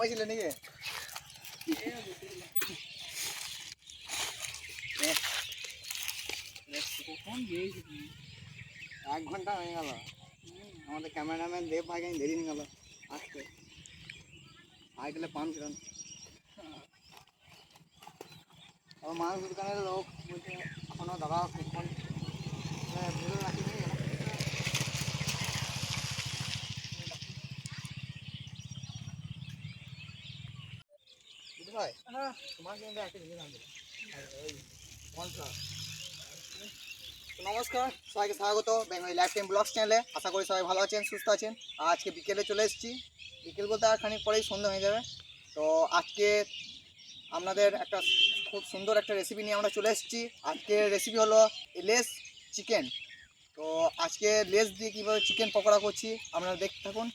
ঘুমাইছিলে নাকি? এক ঘন্টা হয়ে গেল, আমাদের ক্যামেরাম্যান দেব ভাই দেরি হয়ে গেল আসতে। আইটেলে পাচ্ছিলাম মাছ দোকানের লোক বলছে এখনো দাদা কখন ভুলে রাখিনি। ভাই তোমার কিন্তু একটা জিনিস আনবে। নমস্কার, সবাইকে স্বাগত বেঙ্গলি লাইফ টাইম ব্লগস চ্যানেলে। আশা করি সবাই ভালো আছেন, সুস্থ আছেন। আজকে বিকেলে চলে এসেছি, বিকেল বলতে আর খানিক পরেই সন্ধ্যা হয়ে যাবে। তো আজকে আপনাদের একটা খুব সুন্দর একটা রেসিপি নিয়ে আমরা চলে এসেছি। আজকের রেসিপি হলো লেস চিকেন। তো আজকে লেস দিয়ে কীভাবে চিকেন পকোড়া করছি আপনারা দেখতে থাকুন,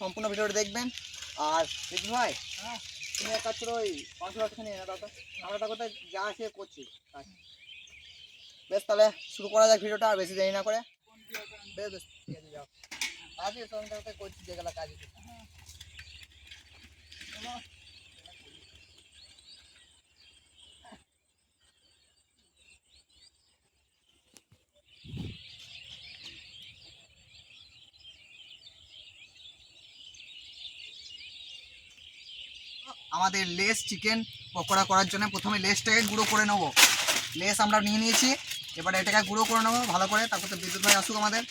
সম্পূর্ণ ভিডিওটা দেখবেন। আর দেখি ভাই তুমি এক কাজ করো, ওই 500 টাকা নিয়ে না দাদা, আমরা কোথায় যা আছে করছি। বেশ তাহলে শুরু করা যাক ভিডিওটা, আর বেশি দেরি না করে। বেশ বেশ ঠিক আছে, যাও কাজই তো করছি যেগুলো কাজ। আমাদের লেস চিকেন পকোড়া করার জন্য প্রথমে লেসটাকে গুঁড়ো করে নেবো। লেস আমরা নিয়ে নিয়েছি, এবারে এটাকে গুঁড়ো করে নেবো ভালো করে। তারপর তো বিদ্যুৎ ভাই আসুক, আমাদের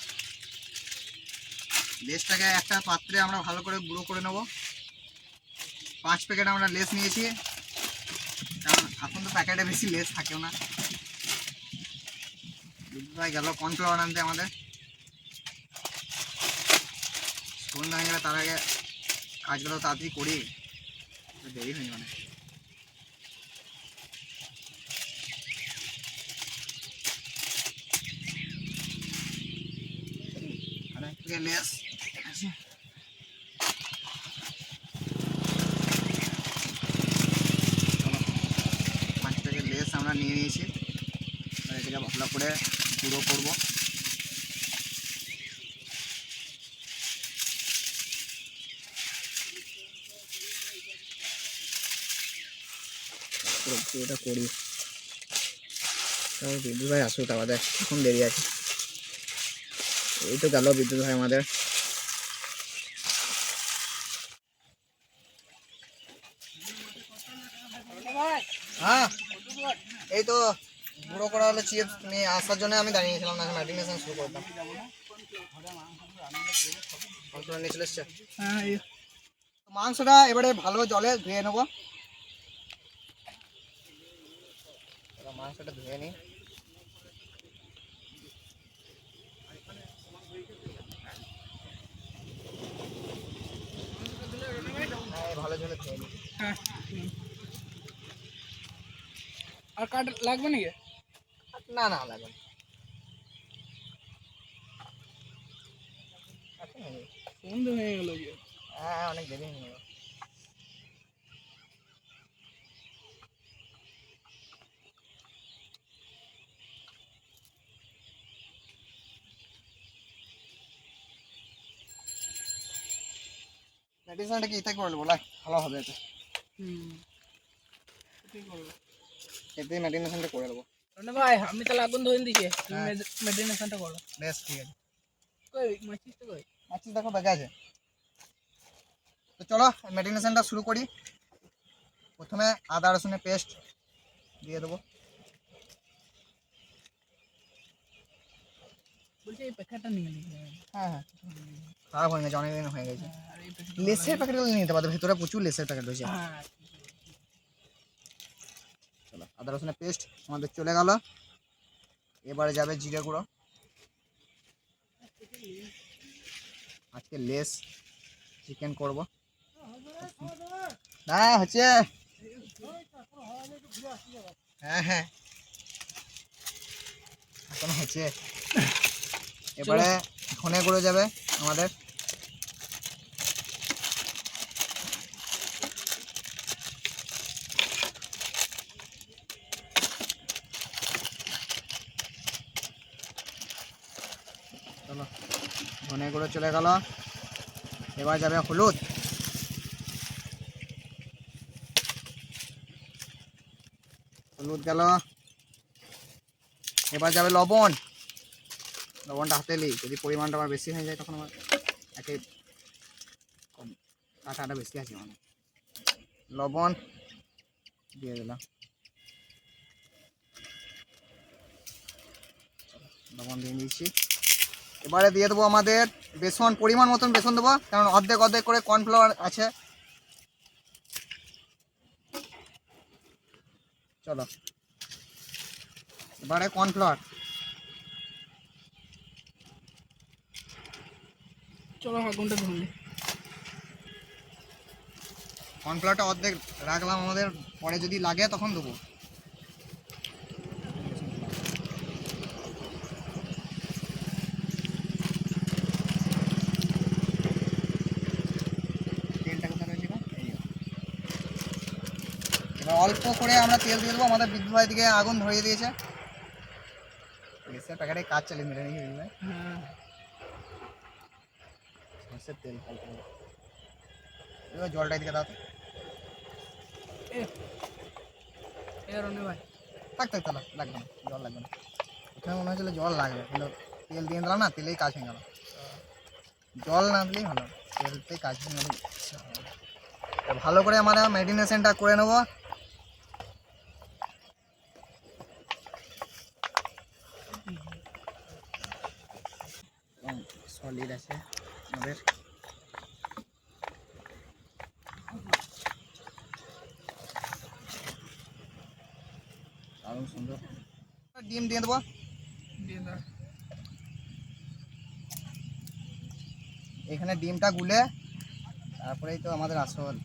লেসটাকে একটা পাত্রে আমরা ভালো করে গুঁড়ো করে নেবো। 5 প্যাকেট আমরা লেস নিয়েছি, কারণ এখন তো প্যাকেটে বেশি লেস থাকেও না। বিদ্যুৎ ভাই গেল কর্নফ্লাওয়ার আনতে আমাদের, সন্ধ্যা হয়ে গেলে তার আগে কাজগুলো তাড়াতাড়ি করি, দেরি হয়নি মানে। লেস লেস আমরা নিয়ে নিয়েছি, এটাকে ভালো করে গুঁড়ো করবো। পুরোটা করি, বিদ্যুৎ ভাই আসুক আমাদের, এখন দেরি আছে। এই তো গেল বিদ্যুৎ ভাই আমাদের। হ্যাঁ এই তো গুঁড়ো করা হলো চিপস, তুমি আসার জন্য আমি দাঁড়িয়েছিলাম না, ম্যারিনেশন শুরু করতাম। নিয়ে চলে এসছে মাংসটা, এবারে ভালো জলে ধুয়ে নেবো। মাংসটা ধুয়ে নিই, ভালো জলে ধুয়ে নিই। আর কাট লাগবে নাকি? না না লাগবে না, সন্ধে হয়ে গেল। হ্যাঁ অনেক দেরি হয়ে গেল। মেডিসিনটা কি এতে করে নেবো, ভালো হবে এতে। এতে মেডিসিনটা করে নেবো। ভাই আমি তাহলে আগুন ধরে দিচ্ছি, মেডিনেশনটা করো। বেশ ঠিক আছে। কই মাছিসটা কই? মাছিস দেখো ব্যাগে আছে। তো চলো মেডিনেশনটা শুরু করি। প্রথমে আদা রসুনের পেস্ট দিয়ে দেবো। বলছি এই প্যাকেটটা নিয়ে নিই। হ্যাঁ হ্যাঁ খারাপ হয়ে গেছে, অনেকদিন হয়ে গেছে। লেসের প্যাকেটগুলো নিয়ে নিতে পারবে, ভেতরে প্রচুর লেসের প্যাকেট রয়েছে। চলো আদা রসুনের পেস্ট আমাদের চলে গেল, এবারে যাবে জিরে গুঁড়ো। আজকে লেস চিকেন করব। হ্যাঁ হচ্ছে, হ্যাঁ হ্যাঁ এখন হচ্ছে। এবারে ধনে গুঁড়ো যাবে আমাদের, চলো ধনে গুঁড়ো চলে গেল। এবার যাবে হলুদ, হলুদ গেল, এবার যাবে লবণ। লবণটা হাতে নিই, যদি পরিমাণটা আমার বেশি হয়ে যায় তখন আমার একে কম, কাঁটাটা বেশি আছে মানে। লবণ দিয়ে দিলাম, লবণ দিয়ে দিয়েছি। এবারে দিয়ে দেবো আমাদের বেসন, পরিমাণ মতন বেসন দেবো, কারণ অর্ধেক অর্ধেক করে কর্নফ্লাওয়ার আছে। চলো এবারে কর্নফ্লাওয়ার, চলো আগুনটা ধরুন। কর্নফ্লাওয়ারটা অর্ধেক রাখলাম আমাদের, পরে যদি লাগে তখন দেবো। তেলটা কোথায় রয়েছে গো? এই যে। এবার অল্প করে আমরা তেল দিয়ে দেবো, আমাদের বিদ্যুৎ ভাই দিকে আগুন ধরিয়ে দিয়েছে। গ্যাসের প্যাকেটে কাজ চালিয়ে মেরে নিয়ে বিদ্যুৎ ভাই। হ্যাঁ সরষের তেল অল্প করে। এবার জলটা এদিকে দাও তো। এর অনেক ভাই থাক থাক, তাহলে লাগবে না, জল লাগবে না। এখানে মনে হচ্ছিল জল লাগবে, কিন্তু তেল দিয়ে দিলাম না, তেলেই কাজ হয়ে গেল। জল না দিলেই ভালো, তেলতেই কাজ হয়ে গেল। ভালো করে আমরা মেরিনেশনটা করে নেবো। সলিড আছে আমাদের, দারুণ সুন্দর। ডিম দিয়ে দেবো, দিয়ে দাও। এখানে ডিমটা গুলে তারপরেই তো আমাদের আসল।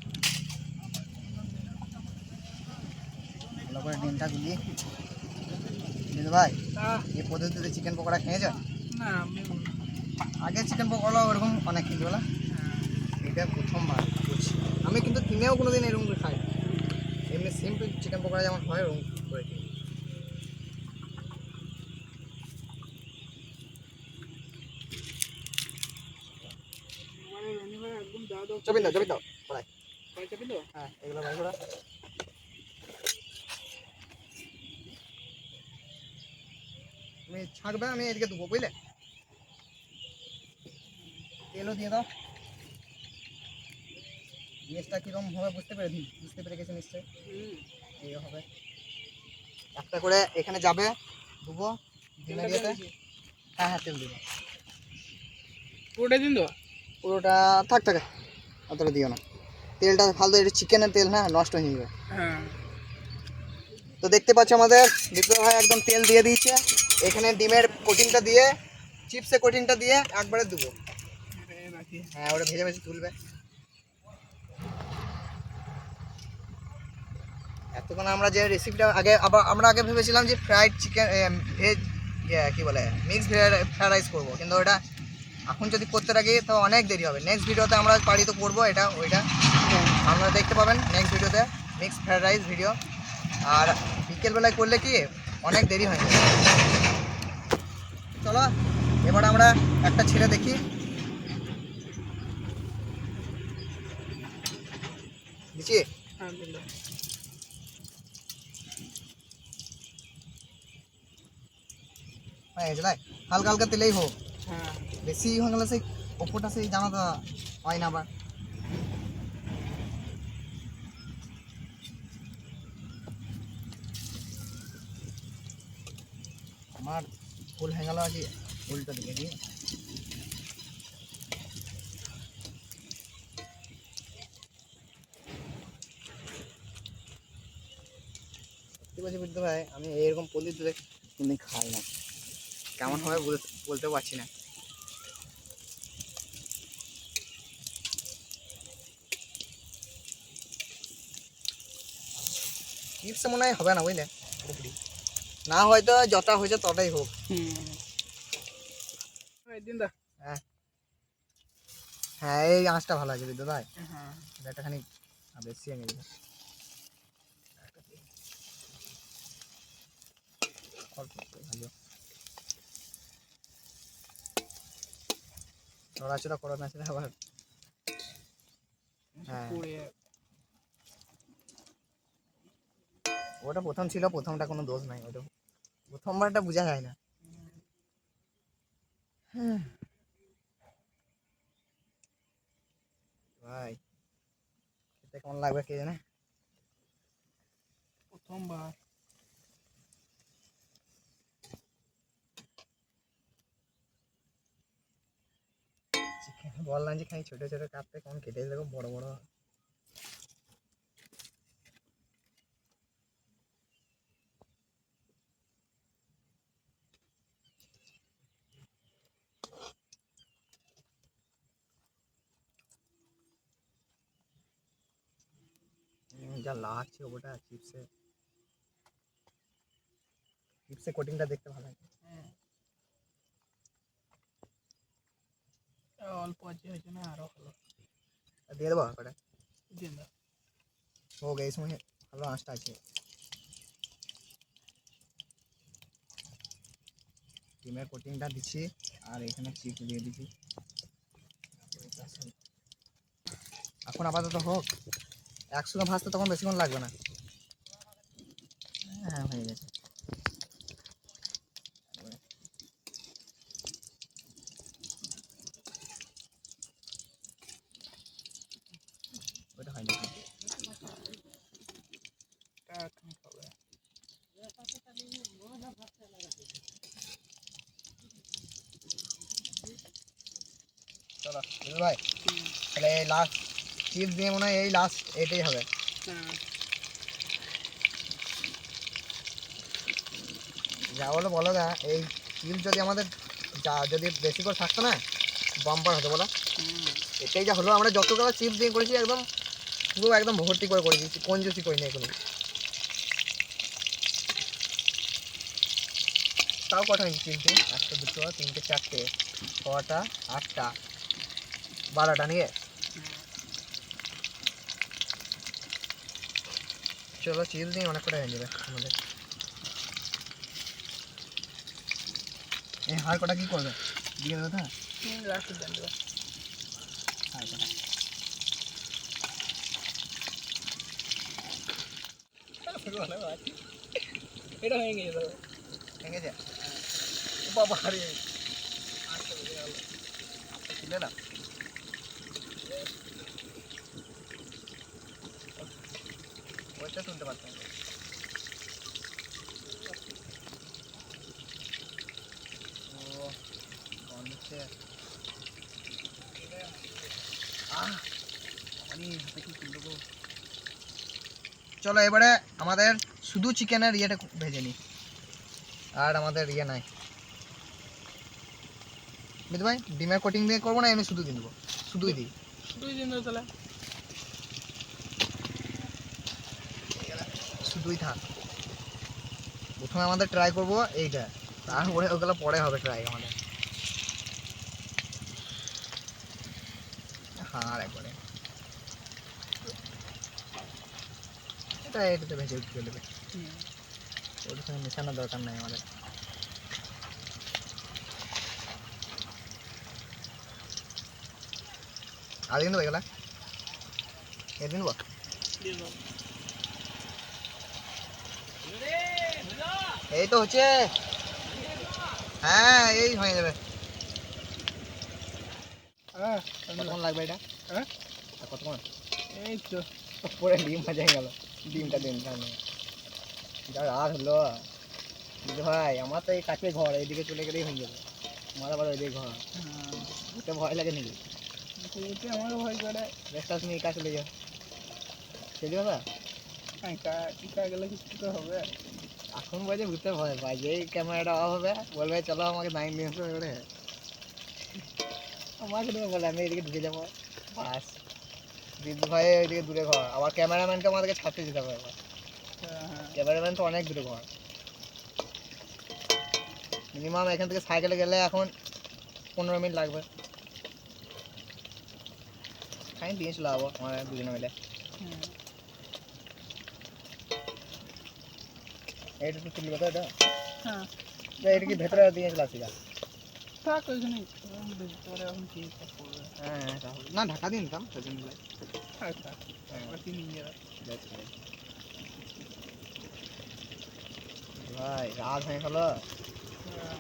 ভালো করে ডিমটা গুলি দিদি ভাই। এই পদ্ধতিতে চিকেন পকোড়া খেয়েছো? না আমি আগে চিকেন পকোড়া ওরকম অনেক কিন্তু বলা, এটা প্রথমবার করছি আমি, কিন্তু কিনেও কোনো দিন এরকম করে খাই। এমনি সিম্পল চিকেন পকোড়া যেমন হয় ওরকম করে খাই। একদম দাও দাও চবিন দাও, চবিন দাও কড়াই। কয় চাপি তো। হ্যাঁ এগুলো ভাই করা। তুমি ছাঁকবে, আমি এদিকে দেবো বুঝলে। তেলও দিয়ে দাও। জিনিসটা কীরকম হবে বুঝতে পেরে গেছে নিশ্চয়ই। এই হবে একটা করে এখানে যাবে, দেবো ডিমেরিয়াতে। হ্যাঁ হ্যাঁ তেল দেবো, পুরোটা দিন তো। পুরোটা থাক থাকে, অতটা দিও না। তেলটা ফালতু, এটা চিকেনের তেল না, নষ্ট হয়ে যাবে। হ্যাঁ তো দেখতে পাচ্ছ আমাদের বিপ্লব ভাই একদম তেল দিয়ে দিয়েছে। এখানে ডিমের কোটিংটা দিয়ে, চিপসের কোটিংটা দিয়ে একবারে দেবো। হ্যাঁ ওটা ভেজে ভেজে তুলবে। এতক্ষণ আমরা যে রেসিপিটা আমরা আগে ভেবেছিলাম যে ফ্রাইড চিকেন ভেজ কী বলে মিক্স ফ্রাইড রাইস করবো, কিন্তু ওটা এখন যদি করতে থাকি তো অনেক দেরি হবে। নেক্সট ভিডিওতে আমরা পারি তো করবো এটা ওইটা, আপনারা দেখতে পাবেন নেক্সট ভিডিওতে মিক্স ফ্রাইড রাইস ভিডিও। আর বিকেলবেলায় করলে কি অনেক দেরি হয়। চলো এবার আমরা একটা ছেড়ে দেখি। দিচ্ছি, হ্যাঁ দিন দাও। হ্যাঁ এজলাই হালকা হালকা তেলেই হোক, হ্যাঁ বেশি হয়ে গেলে সেই ওপরটা সেই জানাটা হয় না আবার। আমার ফুল হয়ে গেল আজকে, উল্টো দিকে দিয়ে। সত্যি বলছি বুঝতে ভাই, আমি এরকম পদ্ধতিতে কিন্তু খাই না, কেমন হবে বলতেও পারছি না। চিপস মনে হয় হবে না বুঝলে, পুরোপুরি না, হয়তো যতটা হয়েছে ততটাই হোক। দিন দাও। হ্যাঁ হ্যাঁ এই আঁচটা ভালো আছে বিদ্যুৎ ভাই, হ্যাঁ একটা খানিক বেশি আমি দেবো। অল্প একটু ভালো নড়াচড়া করো না, সেটা আবার। হ্যাঁ পুড়ে ওটা প্রথম ছিল, প্রথমটা কোনো দোষ নাই, ওটা প্রথমবারটা বোঝা যায় না। ভাই খেতে কেমন লাগবে কে জানে। প্রথমবার চিকেন বললাম যে খাই ছোট ছোট কাটতে, কেমন কেটে দেখো বড় বড়। যা লাগছে ওটা চিপসে, চিপসে কোটিংটা দেখতে ভালো লাগে। অল্প আছে, হয়েছে না আরো ভালো দিয়ে দেবো কটা দিয়ে দাও। हो गया इसमें, ভালো আঁচটা আছে। ডিমের কোটিংটা দিচ্ছি আর এখানে চিপস দিয়ে দিচ্ছি। এখন আপাতত হোক, একসঙ্গে ভাজতে তখন বেশিক্ষণ লাগবে না। হ্যাঁ হয়ে গেছে। ওটা হয়নি। তুমি খাবে চলো ভাই, তাহলে এই লাস্ট চিপস দিয়ে মনে হয় এই লাস্ট এটাই হবে। যা বলো বলো না, এই চিপস যদি আমাদের যা যদি বেশি করে থাকতো না বাম্পার হতো বলো। এটাই যা হলো, আমরা যতগুলো চিপস দিয়ে করেছি একদম পুরো একদম ভর্তি করে করে দিয়েছি, কঞ্জুসি করিনি এগুলো। তাও কটা হয়েছে চিপস দিয়ে? 1 2 3 4 6টা 8টা 12টা নিয়ে। চলো চিপস দিয়ে অনেক কটা হয়ে যাবে আমাদের। এই হাড় কটা কী করবে দিয়ে দেবো? হ্যাঁ লাস্টে দেন দেবো। হাড় কটা এটা হয়ে গেছে দাদা, ভেঙে যায় বাবা রে। ছিলে না ওইটা শুনতে পারতাম। ও কম হচ্ছে। চলো এবারে আমাদের শুধু চিকেনের ইয়েটা ভেজে নিই, আর আমাদের ইয়ে নাই। বুঝতে ভাই ডিমের কোটিং দিয়ে করবো না, এমনি শুধু দিয়ে দেবো? শুধুই দিই। দুই দিন ধরে তাহলে শুধুই থাক। প্রথমে আমাদের ট্রাই করবো এইটা, তারপরে ওগুলো পরে হবে ট্রাই আমাদের। হ্যাঁ একবারে এটা এটাতে ভেজে উঠতে দেবে, ওর সঙ্গে মেশানোর দরকার নাই আমাদের। আর দিন দেবো এগুলা, এদিন দেবো। এই তো হচ্ছে, হ্যাঁ এই হয়ে যাবে। হ্যাঁ কতক্ষণ লাগবে এটা? হ্যাঁ আর কতক্ষণ? এই তো পরে ডিম ভাজা হয়ে গেল, ডিমটা দিন সামনে যা রাত হলো। কিন্তু ভাই আমার তো এই কাছে ঘর, এইদিকে চলে গেলেই হয়ে যাবে। আমার আবার ওইদিকে ঘর, ঘুরতে ভয় লাগে নাকি? আমারও ভয় করে। রেস্টাস নিয়ে একা চলে যাও, চলে যাবা? একা গেলে কিছু তো হবে। এখন বাজে ঘুরতে ভয় পাই, যেই ক্যামেরাটা অফ হবে বলবে চলো আমাকে 9 নিয়ে আসো এবারে। আমাকে তুমি বলে আমি এদিকে ঢুকে যাবো, বাস দিদি ভাই এদিকে দূরে ঘর, আবার ক্যামেরাম্যানকে আমাদেরকে ছাড়তে যেতে হবে। আবার ক্যামেরাম্যান তো অনেক দূরে ঘর, মিনিমাম এখান থেকে সাইকেলে গেলে এখন 15 মিনিট লাগবে। খাই দিয়ে চলে যাবো আমরা দুজনে মিলে। এইটা তো তুলবে তো, এটা হ্যাঁ এটা কি ভেতরে দিয়ে চলে আসি? থাক ওইখানে ভিতরে এখন কি করবে। হ্যাঁ না ঢাকা দিয়ে নিতাম সেজন্য। থাক থাক একবার কি নিয়ে যাবে। ভাই রাত হয়ে গেল,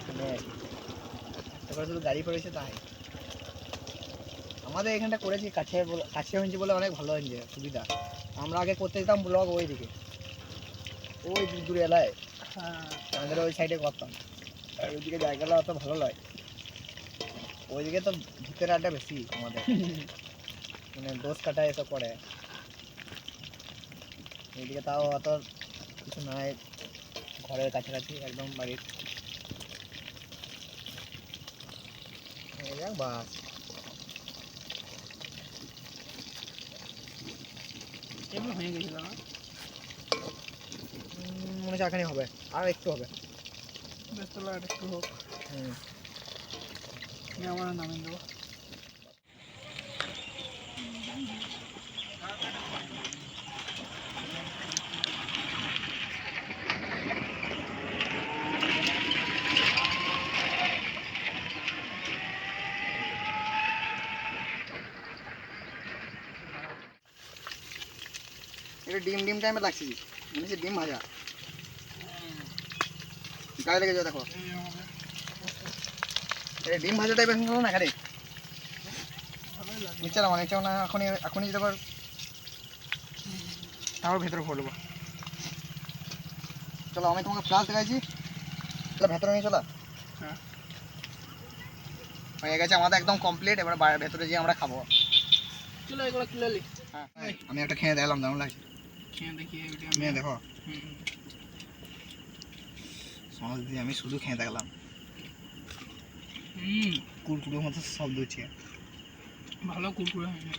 মানে একটা করে শুধু গাড়ি পড়েছে তাই। আমাদের এখানটা করেছি কাছে হয়েছে বলে অনেক ভালো হয়েছে, সুবিধা। আমরা আগে করতে যেতাম ব্লগ ওইদিকে, ওই দূর এলাকায়, হ্যাঁ আমাদের ওই সাইডে করতাম। আর ওইদিকে জায়গাটা অত ভালো নয়, ওইদিকে তো ভূতের আড্ডা বেশি আমাদের, মানে দোষ কাটা এসব করে। এইদিকে তাও অত কিছু নাই, ঘরের কাছাকাছি একদম বাড়ির। এই যাক বাস, এমনি হয়ে গেছিল না, মনে হচ্ছে এখানে হবে, আর একটু হবে। বেশ তাহলে আর একটু হোক, হুম। নিয়ে আমার নামিয়ে দেবো। এটা ডিম টাইমে লাগছে, মনে হচ্ছে ডিম ভাজা। গায়ে লেগে যাও দেখো, এটা ডিম ভাজা টাইপের হলো না গাড়ি। নিচে না নিচেও না, এখনই যেতে পার, তারপর ভেতরে ভরবো। চলো আমি তোমাকে প্লাস দেখাইছি, তাহলে ভেতরে নিয়ে চলো। হ্যাঁ হয়ে গেছে আমাদের একদম কমপ্লিট, এবার ভেতরে যেয়ে আমরা খাবো। চলো এগুলো তুলে নি, হ্যাঁ আমি একটা খেয়ে দেখলাম, দারুণ লাগছে। খেয়ে দেখি এটা নিয়ে দেখো, হুম। সমাজ দিয়ে আমি শুধু খেয়ে দেখলাম, কুরকুরের মতো শব্দ হচ্ছে। ভালো কুরকুরে হয়নি,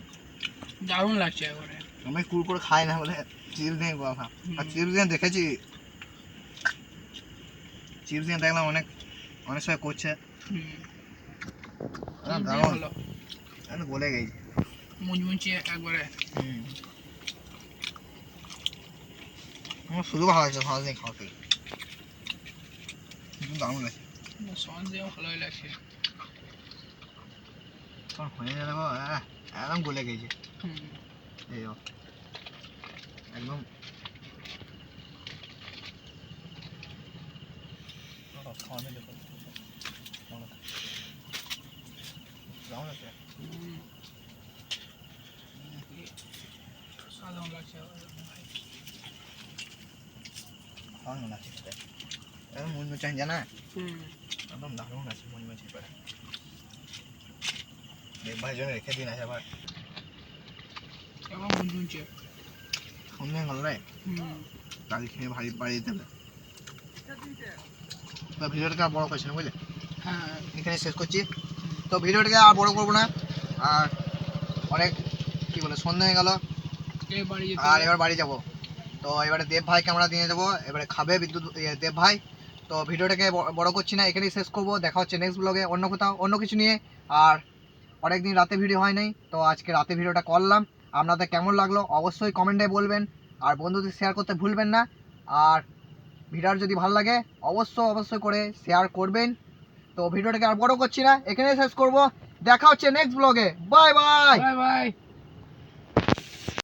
দারুণ লাগছে এবারে। আমি কুরকুরে খাই না বলে চিপস নিয়ে কথা, আর চিপস নিয়ে দেখেছি, চিপস নিয়ে দেখলাম অনেক সময় করছে। দারুণ, ভালো আমি বলে গেছি মুচমুচে একবারে। আমার শুধু ভালো লাগছে সমাজ নিয়ে খাওয়াতে, দারুণ লাগছে। সস দিয়েও ভালোই লাগছে। হয়ে যাবে একদম গলে গেছে, হুম এই একদম খাওয়ানো দেখো দারুণ আছে, সাধারণ লাগছে। খাওয়ানো লাগছে একদম মুচমুচে জানা, হুম একদম দারুণ আছে মুচমুচে করে। দেখবার জন্য রেখে দিন আছে আবার, কেমন মুচমুচে সন্ধ্যে গেল রে, গাড়ি খেয়ে বাড়ি যেতে হবে। তো ভিডিওটাকে আর বড় করছি না বুঝলে, হ্যাঁ এখানে শেষ করছি। তো ভিডিওটাকে আর বড় করবো না, আর অনেক কি বলে সন্ধ্যে হয়ে গেল, আর এবার বাড়ি যাব। তো এবারে দেব ভাইকে আমরা দিয়ে যাবো, এবারে খাবে বিদ্যুৎ দেব ভাই। তো ভিডিওটাকে বড় করছি না, এখানেই শেষ করবো। দেখা হচ্ছে নেক্সট ব্লগে অন্য কোথাও অন্য কিছু নিয়ে। আর অনেকদিন রাতে ভিডিও হয় নাই, তো আজকে রাতে ভিডিওটা করলাম। আপনাদের কেমন লাগলো অবশ্যই কমেন্টে বলবেন, আর বন্ধুদের শেয়ার করতে ভুলবেন না। আর ভিডিওটা যদি ভালো লাগে অবশ্যই করে শেয়ার করবেন। তো ভিডিওটাকে আর বড় করছি না, এখানেই শেষ করবো। দেখা হচ্ছে নেক্সট ব্লগে, বাই বাই। Bye bye.